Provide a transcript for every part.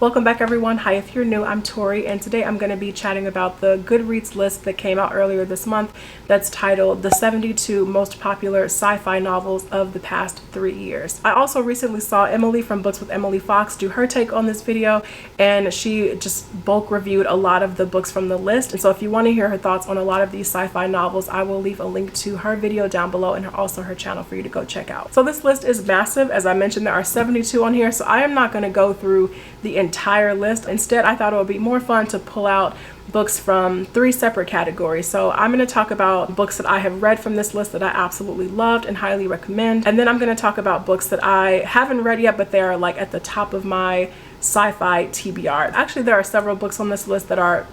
Welcome back everyone. Hi, if you're new, I'm Tori, and today I'm going to be chatting about the Goodreads list that came out earlier this month that's titled The 72 Most Popular Sci-Fi Novels of the Past 3 Years. I also recently saw Emily from Books with Emily Fox do her take on this video, and she just bulk reviewed a lot of the books from the list. And so if you want to hear her thoughts on a lot of these sci-fi novels, I will leave a link to her video down below and also her channel for you to go check out. So this list is massive. As I mentioned, there are 72 on here, so I am not going to go through the entire list. Instead, I thought it would be more fun to pull out books from 3 separate categories. So I'm going to talk about books that I have read from this list that I absolutely loved and highly recommend. And then I'm going to talk about books that I haven't read yet, but they're like at the top of my sci-fi TBR. Actually, there are several books on this list that are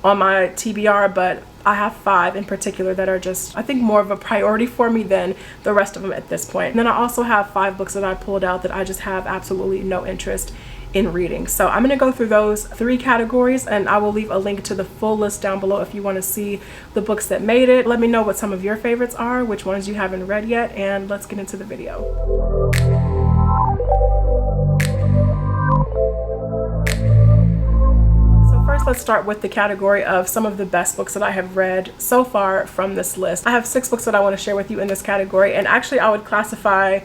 on my TBR, but I have 5 in particular that are just, I think, more of a priority for me than the rest of them at this point. And then I also have 5 books that I pulled out that I just have absolutely no interest in reading. So I'm going to go through those 3 categories, and I will leave a link to the full list down below if you want to see the books that made it. Let me know what some of your favorites are, which ones you haven't read yet, and let's get into the video. First, let's start with the category of some of the best books that I have read so far from this list. I have 6 books that I want to share with you in this category, and actually I would classify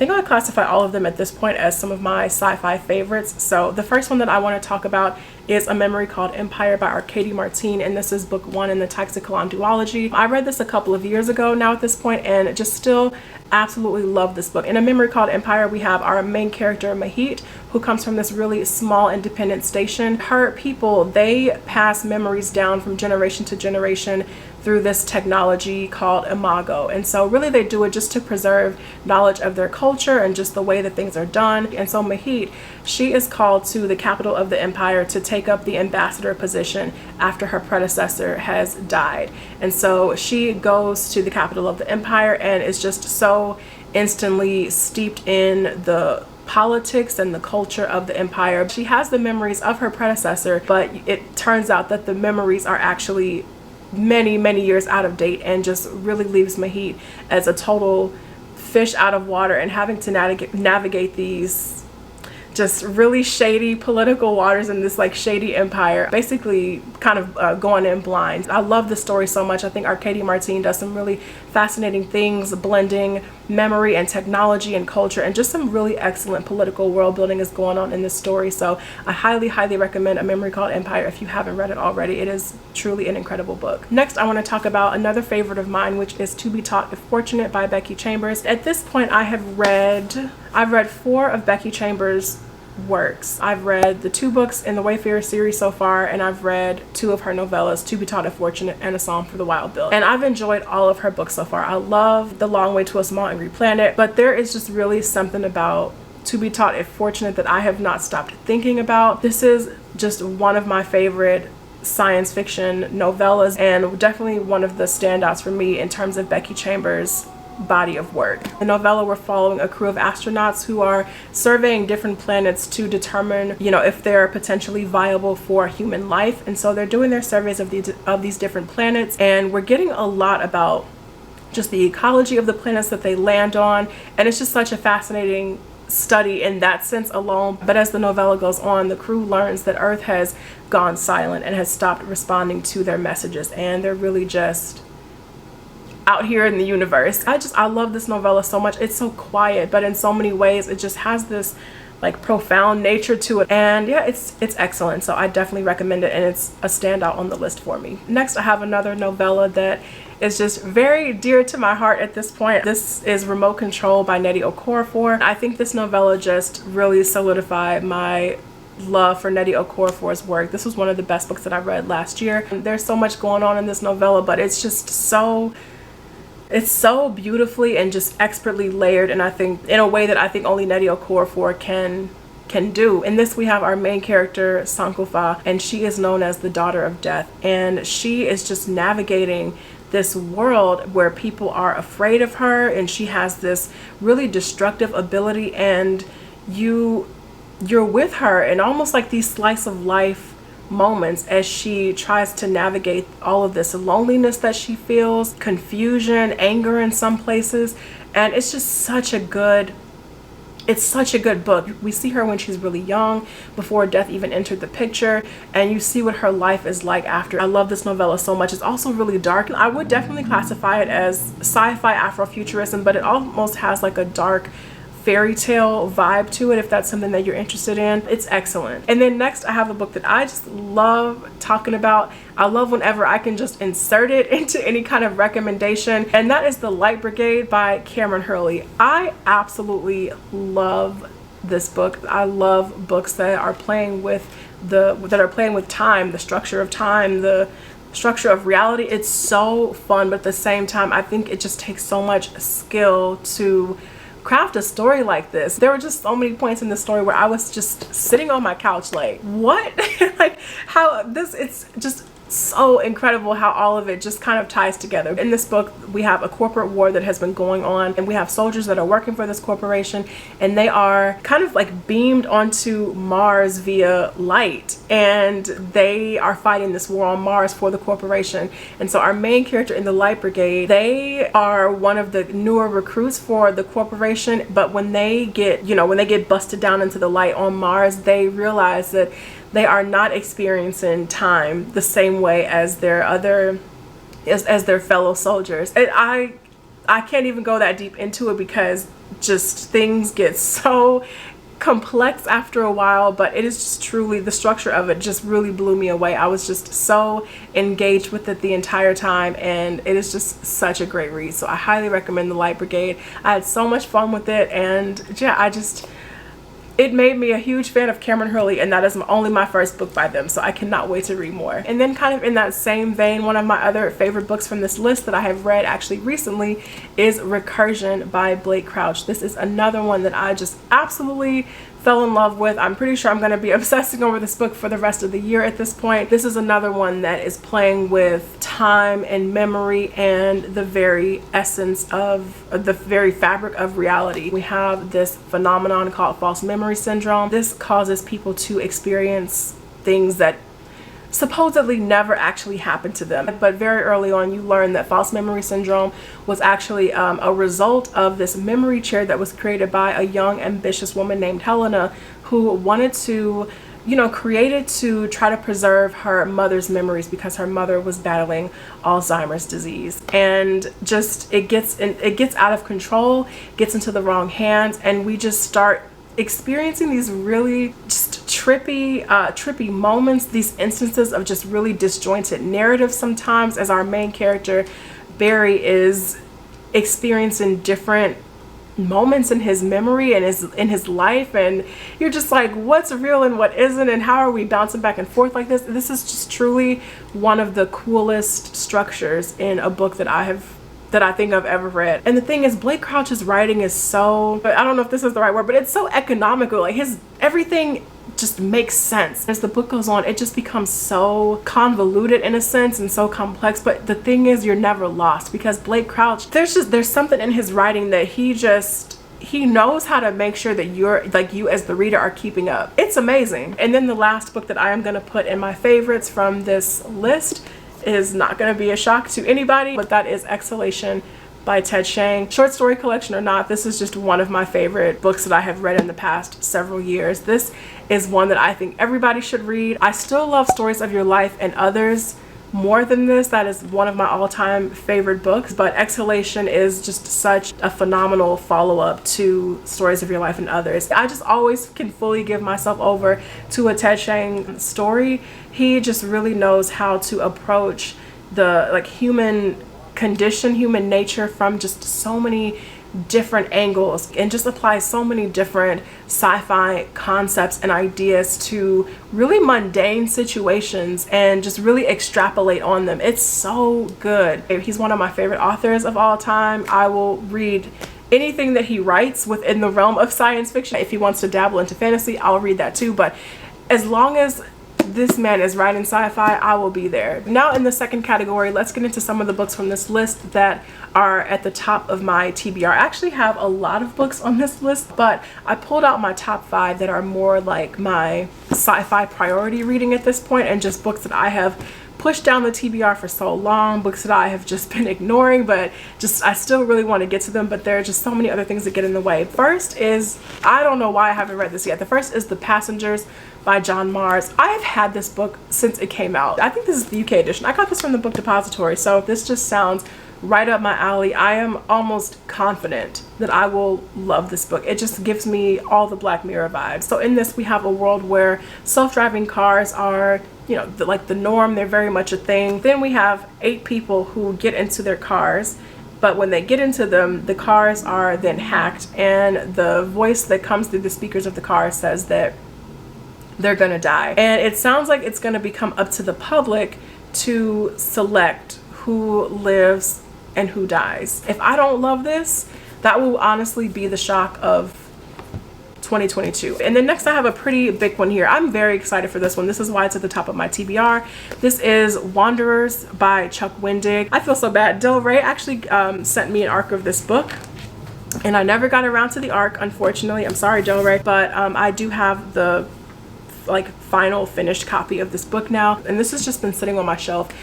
all of them at this point as some of my sci-fi favorites. So the first one that I want to talk about is A Memory Called Empire by Arkady Martine, and this is book 1 in the Taxicalon duology. I read this a couple of years ago now at this point, and just still absolutely love this book. In A Memory Called Empire, we have our main character Mahit, who comes from this really small independent station. Her people, they pass memories down from generation to generation through this technology called Imago. And so really they do it just to preserve knowledge of their culture and just the way that things are done. And so Mahit, she is called to the capital of the empire to take up the ambassador position after her predecessor has died. And so she goes to the capital of the empire and is just so instantly steeped in the politics and the culture of the empire. She has the memories of her predecessor, but it turns out that the memories are actually many years out of date, and just really leaves Mahit as a total fish out of water and having to navigate these just really shady political waters in this like shady empire, basically kind of going in blind. I love this story so much. I think Arkady Martine does some really fascinating things, blending memory and technology and culture, and just some really excellent political world building is going on in this story. So I highly recommend A Memory Called Empire if you haven't read it already. It is truly an incredible book. Next, I want to talk about another favorite of mine, which is To Be Taught If Fortunate by Becky Chambers. At this point, I've read 4 of Becky Chambers' works. I've read the 2 books in the Wayfarer series so far, and I've read 2 of her novellas, To Be Taught If Fortunate and A Song for the Wild Bill. And I've enjoyed all of her books so far. I love The Long Way to a Small Angry Planet, but there is just really something about To Be Taught If Fortunate that I have not stopped thinking about. This is just one of my favorite science fiction novellas, and definitely one of the standouts for me in terms of Becky Chambers' body of work. The novella, we're following a crew of astronauts who are surveying different planets to determine, if they're potentially viable for human life. And so they're doing their surveys of these different planets, and we're getting a lot about just the ecology of the planets that they land on, and it's just such a fascinating study in that sense alone. But as the novella goes on, the crew learns that Earth has gone silent and has stopped responding to their messages, and they're really just out here in the universe. I love this novella so much. It's so quiet, but in so many ways it just has this like profound nature to it, and yeah, it's excellent. So I definitely recommend it, and it's a standout on the list for me. Next, I have another novella that is just very dear to my heart at this point. This is Remote Control by Nnedi Okorafor. I think this novella just really solidified my love for Nnedi Okorafor's work. This was one of the best books that I read last year. There's so much going on in this novella, but it's just so beautifully and just expertly layered, and I think in a way that I think only Nnedi Okorafor can do. In this, we have our main character Sankofa, and she is known as the Daughter of Death, and she is just navigating this world where people are afraid of her, and she has this really destructive ability, and you're with her in almost like these slice of life moments as she tries to navigate all of this loneliness that she feels, confusion, anger in some places. And it's just such a good it's such a good book. We see her when she's really young, before death even entered the picture, and you see what her life is like after. I love this novella so much. It's also really dark. I would definitely classify it as sci-fi Afrofuturism, but it almost has like a dark fairy tale vibe to it, if that's something that you're interested in. It's excellent. And then next I have a book that I just love talking about. I love whenever I can just insert it into any kind of recommendation, and that is The Light Brigade by Kameron Hurley. I absolutely love this book. I love books that are playing with time, the structure of time, the structure of reality. It's so fun, but at the same time I think it just takes so much skill to craft a story like this. There were just so many points in the story where I was just sitting on my couch like, what? Like, how this, it's just so incredible how all of it just kind of ties together. In this book, we have a corporate war that has been going on, and we have soldiers that are working for this corporation, and they are kind of like beamed onto Mars via light, and they are fighting this war on Mars for the corporation. And so our main character in the Light Brigade, they are one of the newer recruits for the corporation, but when they get, when they get busted down into the light on Mars, they realize that they are not experiencing time the same way as their fellow soldiers. And I can't even go that deep into it because just things get so complex after a while, but it is just truly, the structure of it just really blew me away. I was just so engaged with it the entire time, and it is just such a great read. So I highly recommend The Light Brigade. I had so much fun with it, and yeah, it made me a huge fan of Kameron Hurley, and that is only my first book by them, so I cannot wait to read more. And then kind of in that same vein, one of my other favorite books from this list that I have read actually recently is Recursion by Blake Crouch. This is another one that I just absolutely fell in love with. I'm pretty sure I'm going to be obsessing over this book for the rest of the year at this point. This is another one that is playing with time and memory and the very essence of the very fabric of reality. We have this phenomenon called false memory syndrome. This causes people to experience things that supposedly never actually happened to them, but very early on you learn that false memory syndrome was actually a result of this memory chair that was created by a young ambitious woman named Helena, who wanted to, created to try to preserve her mother's memories because her mother was battling Alzheimer's disease. And just it gets out of control, gets into the wrong hands, and we just start experiencing these really just trippy moments, these instances of just really disjointed narratives sometimes, as our main character Barry is experiencing different moments in his memory and in his life, and you're just like, what's real and what isn't, and how are we bouncing back and forth like this? This is just truly one of the coolest structures in a book that I think I've ever read. And the thing is, Blake Crouch's writing is so, I don't know if this is the right word, but it's so economical. Like everything just makes sense. As the book goes on, it just becomes so convoluted in a sense and so complex, but the thing is, you're never lost because Blake Crouch, there's something in his writing that he knows how to make sure that you as the reader are keeping up. It's amazing. And then the last book that I am going to put in my favorites from this list is not going to be a shock to anybody, but that is Exhalation by Ted Chiang. Short story collection or not, this is just one of my favorite books that I have read in the past several years. This is one that I think everybody should read. I still love Stories of Your Life and Others more than this. That is one of my all-time favorite books, but Exhalation is just such a phenomenal follow-up to Stories of Your Life and Others. I just always can fully give myself over to a Ted Chiang story. He just really knows how to approach the human condition, human nature from just so many different angles, and just applies so many different sci-fi concepts and ideas to really mundane situations and just really extrapolate on them. It's so good. He's one of my favorite authors of all time. I will read anything that he writes within the realm of science fiction. If he wants to dabble into fantasy, I'll read that too, but as long as this man is writing sci-fi, I will be there. Now in the second category, let's get into some of the books from this list that are at the top of my TBR. I actually have a lot of books on this list, but I pulled out my top 5 that are more like my sci-fi priority reading at this point, and just books that I have pushed down the TBR for so long, books that I have just been ignoring, but I still really want to get to them, but there are just so many other things that get in the way. First is, I don't know why I haven't read this yet. The first is The Passengers by John Mars. I have had this book since it came out. I think this is the UK edition. I got this from the Book Depository, so this just sounds right up my alley. I am almost confident that I will love this book. It just gives me all the Black Mirror vibes. So in this, we have a world where self-driving cars are, you know, like the norm. They're very much a thing. Then we have 8 people who get into their cars, but when they get into them, the cars are then hacked, and the voice that comes through the speakers of the car says that they're gonna die. And it sounds like it's gonna become up to the public to select who lives and who dies. If I don't love this, that will honestly be the shock of 2022. And then next I have a pretty big one here. I'm very excited for this one. This is why it's at the top of my TBR. This is Wanderers by Chuck Wendig. I feel so bad. Del Rey actually sent me an arc of this book, and I never got around to the arc, unfortunately. I'm sorry, Del Rey, but I do have the final finished copy of this book now, and this has just been sitting on my shelf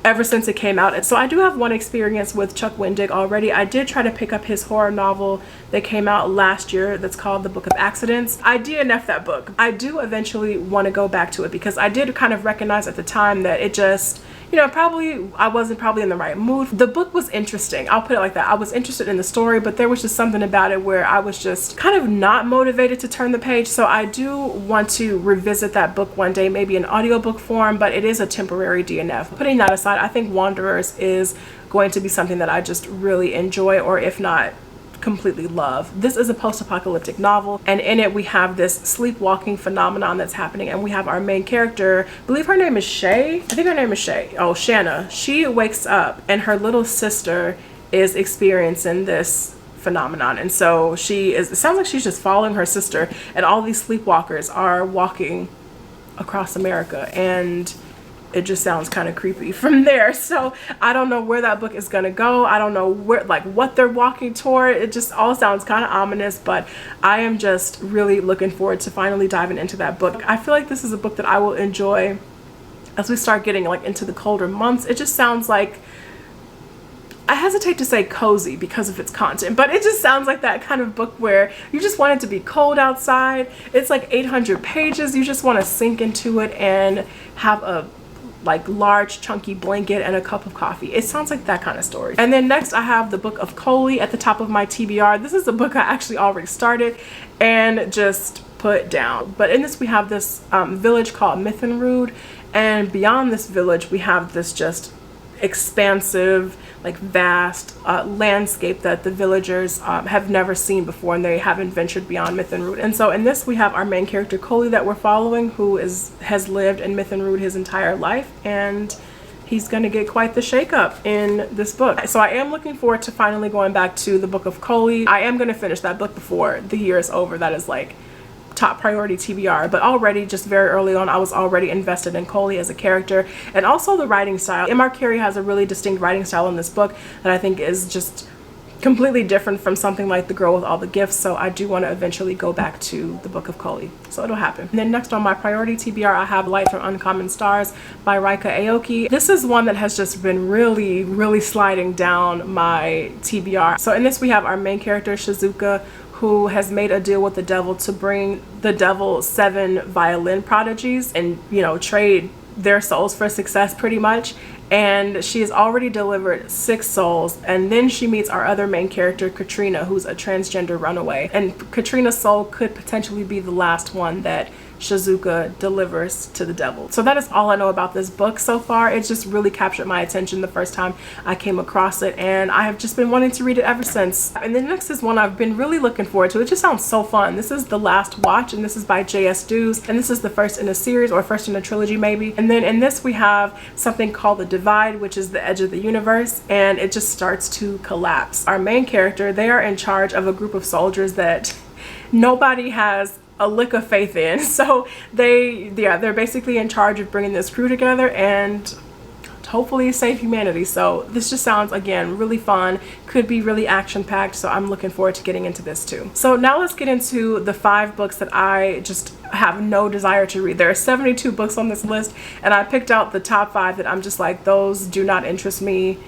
ever since it came out. And so I do have one experience with Chuck Wendig already. I did try to pick up his horror novel that came out last year that's called The Book of Accidents. I DNF'd that book. I do eventually want to go back to it because I did kind of recognize at the time that it just, you know, I wasn't in the right mood. The book was interesting. I'll put it like that. I was interested in the story, but there was just something about it where I was just kind of not motivated to turn the page. So I do want to revisit that book one day, maybe in audiobook form, but it is a temporary DNF. Putting that aside, I think Wanderers is going to be something that I just really enjoy, or if not, completely love. This is a post-apocalyptic novel, and in it we have this sleepwalking phenomenon that's happening, and we have our main character, I believe her name is Shay. I think her name is Shay. Oh, Shanna. She wakes up and her little sister is experiencing this phenomenon, and so it sounds like she's just following her sister, and all these sleepwalkers are walking across America, and it just sounds kind of creepy from there. So I don't know where that book is gonna go. I don't know what they're walking toward. It just all sounds kind of ominous, but I am just really looking forward to finally diving into that book. I feel like this is a book that I will enjoy as we start getting into the colder months. It just sounds like, I hesitate to say cozy because of its content, but it just sounds like that kind of book where you just want it to be cold outside. It's like 800 pages. You just want to sink into it and have a large chunky blanket and a cup of coffee. It sounds like that kind of story. And then next I have the book of Koli at the top of my TBR. This is a book I actually already started and just put down. But in this we have this village called Mithenrud, and beyond this village we have this just expansive, vast landscape that the villagers have never seen before, and they haven't ventured beyond Mithenrud. And so in this we have our main character Koli that we're following, who has lived in Mithenrud his entire life, and he's gonna get quite the shakeup in this book. So I am looking forward to finally going back to the book of Koli. I am gonna finish that book before the year is over. That is top priority TBR, but already just very early on I was already invested in Koli as a character, and also the writing style. Carey has a really distinct writing style in this book that I think is just completely different from something like The Girl with All the Gifts, so I do want to eventually go back to the book of Koli, so it'll happen. And then next on my priority TBR I have Light from Uncommon Stars by Ryka Aoki. This is one that has just been really sliding down my TBR. So in this we have our main character Shizuka, who has made a deal with the devil to bring the devil 7 violin prodigies and, trade their souls for success pretty much. And she has already delivered 6 souls, and then she meets our other main character Katrina, who's a transgender runaway, and Katrina's soul could potentially be the last one that Shizuka delivers to the devil. So that is all I know about this book so far. It just really captured my attention the first time I came across it, and I have just been wanting to read it ever since. And then next is one I've been really looking forward to. It just sounds so fun. This is The Last Watch, and this is by J.S. Dews, and this is the first in a series, or first in a trilogy maybe. And then in this we have something called The Divide, which is the edge of the universe, and it just starts to collapse. Our main character, they are in charge of a group of soldiers that nobody has a lick of faith in. So they're basically in charge of bringing this crew together, and hopefully save humanity. So this just sounds, again, really fun, could be really action-packed, so I'm looking forward to getting into this too. So now let's get into the 5 books that I just have no desire to read. There are 72 books on this list, and I picked out the top 5 that I'm just like, those do not interest me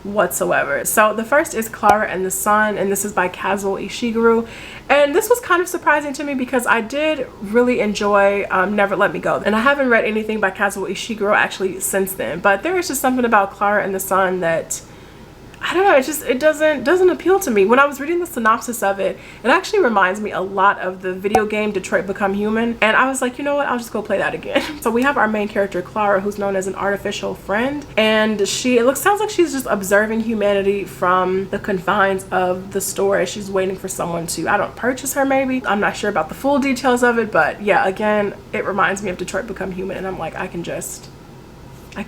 whatsoever. So the first is Klara and the Sun, and this is by Kazuo Ishiguro, and this was kind of surprising to me because I did really enjoy Never Let Me Go, and I haven't read anything by Kazuo Ishiguro actually since then, but there is just something about Klara and the Sun that I don't know, it doesn't appeal to me. When I was reading the synopsis of it, it actually reminds me a lot of the video game Detroit Become Human, and I was like, you know what, I'll just go play that again. So we have our main character Klara, who's known as an artificial friend, and sounds like she's just observing humanity from the confines of the store as she's waiting for someone to, I don't, purchase her maybe. I'm not sure about the full details of it, but yeah, again, it reminds me of Detroit Become Human, and I'm like, I can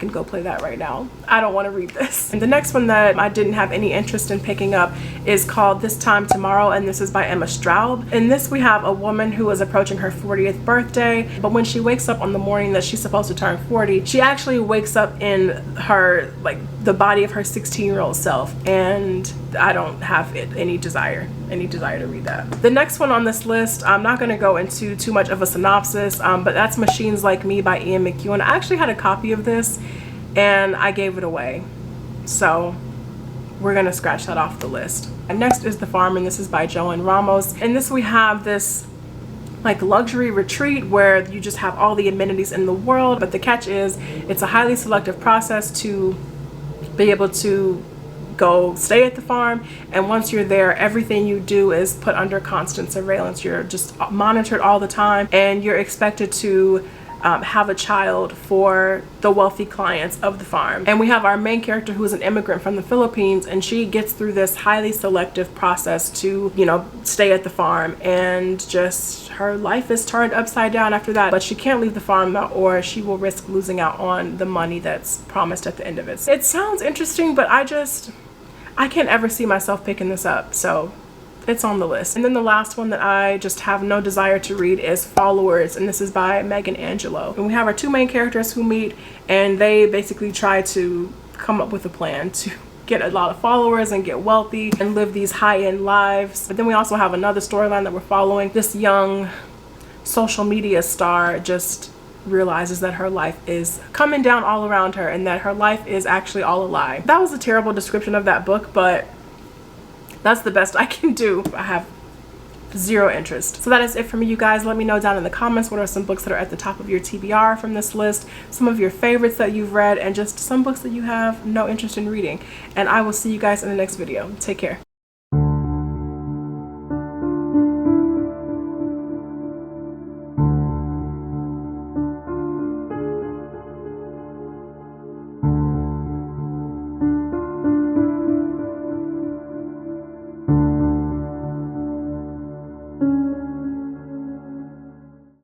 go play that right now. I don't want to read this. And the next one that I didn't have any interest in picking up is called This Time Tomorrow, and this is by Emma Straub. In this, we have a woman who is approaching her 40th birthday, but when she wakes up on the morning that she's supposed to turn 40, she actually wakes up in her, like, the body of her 16-year-old self, and I don't have any desire to read that. The next one on this list, I'm not going to go into too much of a synopsis, but that's Machines Like Me by Ian McEwan. I actually had a copy of this and I gave it away, so we're gonna scratch that off the list. And next is The Farm, and this is by Joanne Ramos. In this, we have this like luxury retreat where you just have all the amenities in the world, but the catch is it's a highly selective process to be able to go stay at the farm, and once you're there, everything you do is put under constant surveillance. You're just monitored all the time, and you're expected to have a child for the wealthy clients of the farm. And we have our main character who is an immigrant from the Philippines, and she gets through this highly selective process to, you know, stay at the farm, and just her life is turned upside down after that. But she can't leave the farm or she will risk losing out on the money that's promised at the end of it. It sounds interesting, but I can't ever see myself picking this up, so it's on the list. And then the last one that I just have no desire to read is Followers, and this is by Megan Angelo. And we have our 2 main characters who meet, and they basically try to come up with a plan to get a lot of followers and get wealthy and live these high-end lives. But then we also have another storyline that we're following. This young social media star just realizes that her life is coming down all around her and that her life is actually all a lie. That was a terrible description of that book, but that's the best I can do. I have 0 interest. So that is it for me, you guys. Let me know down in the comments what are some books that are at the top of your TBR from this list, some of your favorites that you've read, and just some books that you have no interest in reading. And I will see you guys in the next video. Take care.